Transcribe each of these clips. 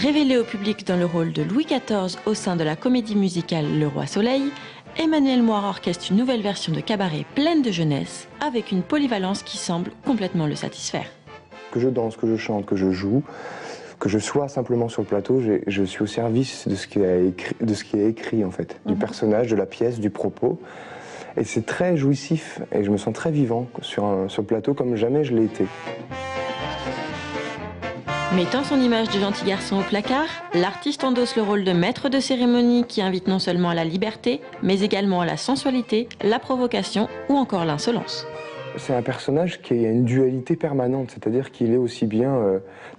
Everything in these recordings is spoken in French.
Révélé au public dans le rôle de Louis XIV au sein de la comédie musicale Le Roi Soleil, Emmanuel Moire orchestre une nouvelle version de cabaret pleine de jeunesse, avec une polyvalence qui semble complètement le satisfaire. Que je danse, que je chante, que je joue, que je sois simplement sur le plateau, je suis au service de ce qui est écrit en fait, du personnage, de la pièce, du propos. Et c'est très jouissif et je me sens très vivant sur le plateau comme jamais je l'ai été. Mettant son image de gentil garçon au placard, l'artiste endosse le rôle de maître de cérémonie qui invite non seulement à la liberté, mais également à la sensualité, la provocation ou encore l'insolence. C'est un personnage qui a une dualité permanente, c'est-à-dire qu'il est aussi bien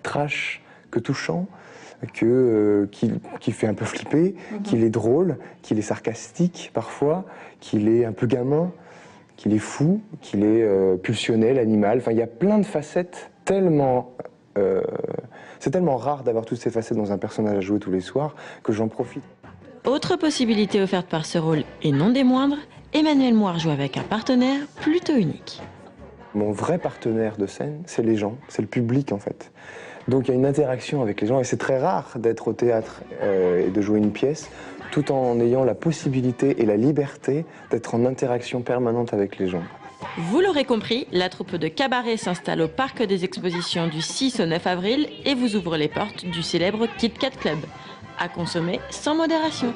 trash que touchant, qu'il fait un peu flipper, qu'il est drôle, qu'il est sarcastique parfois, qu'il est un peu gamin, qu'il est fou, qu'il est pulsionnel, animal. Enfin, il y a plein de facettes tellement... c'est tellement rare d'avoir toutes ces facettes dans un personnage à jouer tous les soirs que j'en profite. Autre possibilité offerte par ce rôle, et non des moindres, Emmanuel Moire joue avec un partenaire plutôt unique. Mon vrai partenaire de scène, c'est les gens, c'est le public en fait. Donc il y a une interaction avec les gens et c'est très rare d'être au théâtre et de jouer une pièce tout en ayant la possibilité et la liberté d'être en interaction permanente avec les gens. Vous l'aurez compris, la troupe de cabaret s'installe au Parc des Expositions du 6 au 9 avril et vous ouvre les portes du célèbre Kit Kat Club. À consommer sans modération.